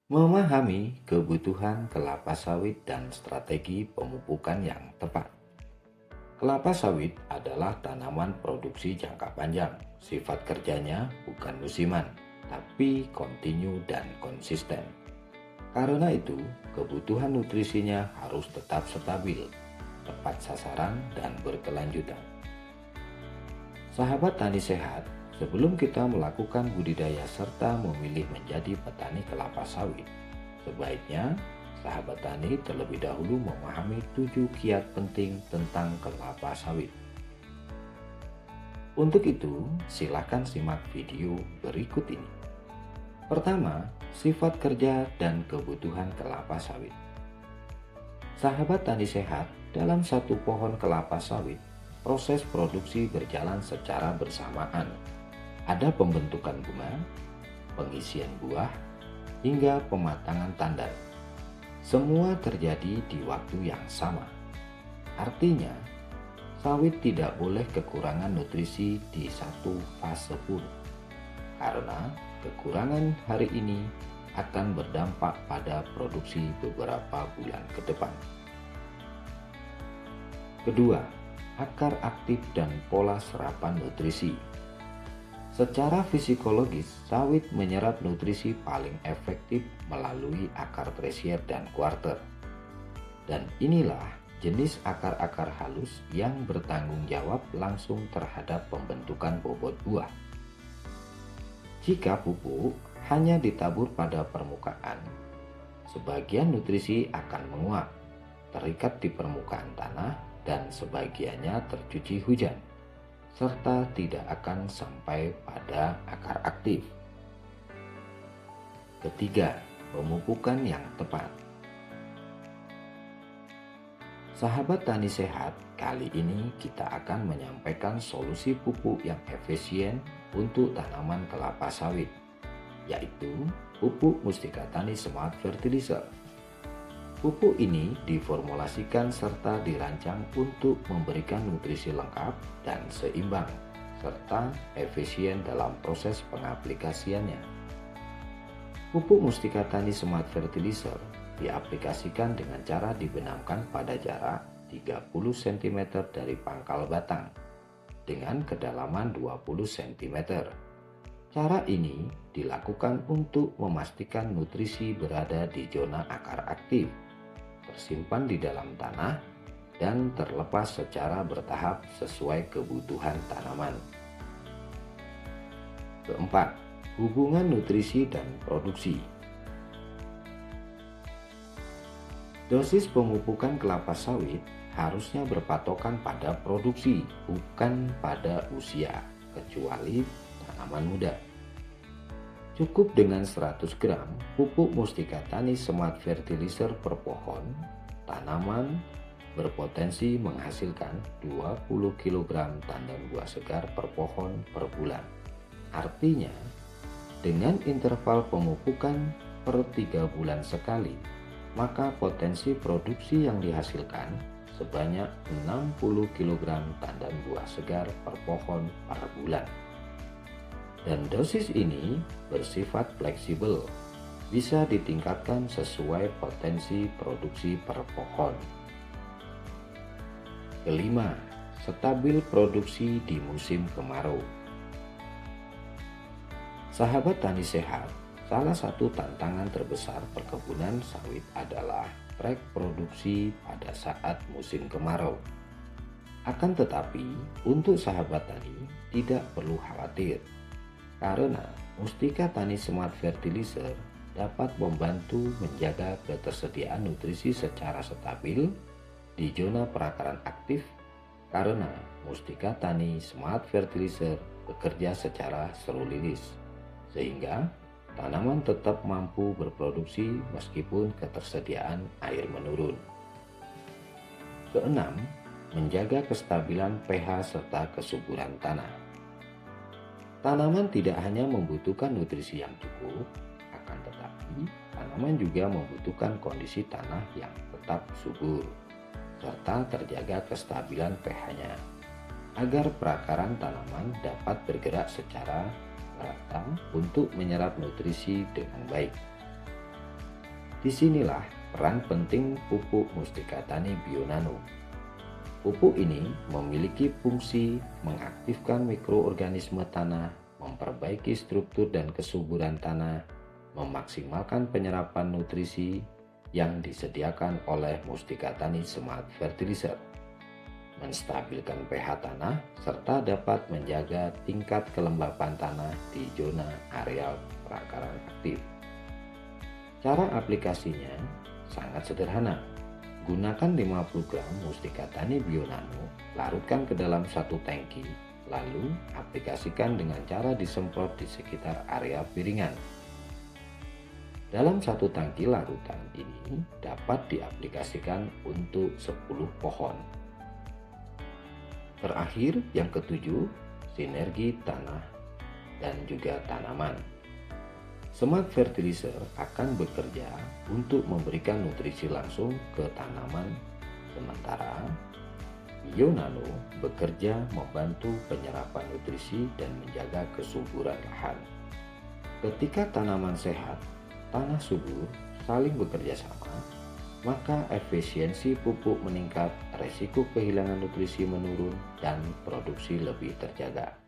Memahami kebutuhan kelapa sawit dan strategi pemupukan yang tepat. Kelapa sawit adalah tanaman produksi jangka panjang. Sifat kerjanya bukan musiman, tapi kontinu dan konsisten. Karena itu, kebutuhan nutrisinya harus tetap stabil, tepat sasaran, dan berkelanjutan. Sahabat tani sehat, sebelum kita melakukan budidaya serta memilih menjadi petani kelapa sawit, sebaiknya sahabat tani terlebih dahulu memahami 7 kiat penting tentang kelapa sawit. Untuk itu, silakan simak video berikut ini. Pertama, sifat kerja dan kebutuhan kelapa sawit. Sahabat tani sehat, dalam satu pohon kelapa sawit, proses produksi berjalan secara bersamaan. Ada pembentukan bunga, pengisian buah, hingga pematangan tandan. Semua terjadi di waktu yang sama. Artinya, sawit tidak boleh kekurangan nutrisi di satu fase pun. Karena kekurangan hari ini akan berdampak pada produksi beberapa bulan ke depan. Kedua, akar aktif dan pola serapan nutrisi. Secara fisikologis, sawit menyerap nutrisi paling efektif melalui akar tersier dan kuarter. Dan inilah jenis akar-akar halus yang bertanggung jawab langsung terhadap pembentukan bobot buah. Jika pupuk hanya ditabur pada permukaan, sebagian nutrisi akan menguap, terikat di permukaan tanah, dan sebagiannya tercuci hujan, serta tidak akan sampai pada akar aktif. Ketiga, pemupukan yang tepat. Sahabat tani sehat, kali ini kita akan menyampaikan solusi pupuk yang efisien untuk tanaman kelapa sawit, yaitu pupuk Mustika Tani Smart Fertilizer. Pupuk ini diformulasikan serta dirancang untuk memberikan nutrisi lengkap dan seimbang, serta efisien dalam proses pengaplikasiannya. Pupuk Mustika Tani Smart Fertilizer diaplikasikan dengan cara dibenamkan pada jarak 30 cm dari pangkal batang dengan kedalaman 20 cm. Cara ini dilakukan untuk memastikan nutrisi berada di zona akar aktif, tersimpan di dalam tanah, dan terlepas secara bertahap sesuai kebutuhan tanaman. Keempat, hubungan nutrisi dan produksi. Dosis pemupukan kelapa sawit harusnya berpatokan pada produksi, bukan pada usia, kecuali tanaman muda. Cukup dengan 100 gram pupuk Mustika Tani Smart Fertilizer per pohon, tanaman berpotensi menghasilkan 20 kg tandan buah segar per pohon per bulan. Artinya, dengan interval pemupukan per 3 bulan sekali, maka potensi produksi yang dihasilkan sebanyak 60 kg tandan buah segar per pohon per bulan. Dan dosis ini bersifat fleksibel, bisa ditingkatkan sesuai potensi produksi per pohon. Kelima, stabil produksi di musim kemarau. Sahabat tani sehat, salah satu tantangan terbesar perkebunan sawit adalah track produksi pada saat musim kemarau. Akan tetapi, untuk sahabat tani tidak perlu khawatir, karena Mustika Tani Smart Fertilizer dapat membantu menjaga ketersediaan nutrisi secara stabil di zona perakaran aktif, karena Mustika Tani Smart Fertilizer bekerja secara seru lilis, sehingga tanaman tetap mampu berproduksi meskipun ketersediaan air menurun. Keenam, menjaga kestabilan pH serta kesuburan tanah. Tanaman tidak hanya membutuhkan nutrisi yang cukup, akan tetapi tanaman juga membutuhkan kondisi tanah yang tetap subur, serta terjaga kestabilan pH-nya, agar perakaran tanaman dapat bergerak secara merata untuk menyerap nutrisi dengan baik. Disinilah peran penting pupuk Mustika Tani Bionano. Pupuk ini memiliki fungsi mengaktifkan mikroorganisme tanah, memperbaiki struktur dan kesuburan tanah, memaksimalkan penyerapan nutrisi yang disediakan oleh Mustika Tani Smart Fertilizer, menstabilkan pH tanah, serta dapat menjaga tingkat kelembapan tanah di zona areal perakaran aktif. Cara aplikasinya sangat sederhana. Gunakan 50 gram Mustika Tani Bionano, larutkan ke dalam satu tangki, lalu aplikasikan dengan cara disemprot di sekitar area piringan. Dalam satu tangki larutan ini dapat diaplikasikan untuk 10 pohon. Terakhir, yang ketujuh, sinergi tanah dan juga tanaman. Smart Fertilizer akan bekerja untuk memberikan nutrisi langsung ke tanaman, sementara Bionano bekerja membantu penyerapan nutrisi dan menjaga kesuburan lahan. Ketika tanaman sehat, tanah subur, saling bekerja sama, maka efisiensi pupuk meningkat, resiko kehilangan nutrisi menurun, dan produksi lebih terjaga.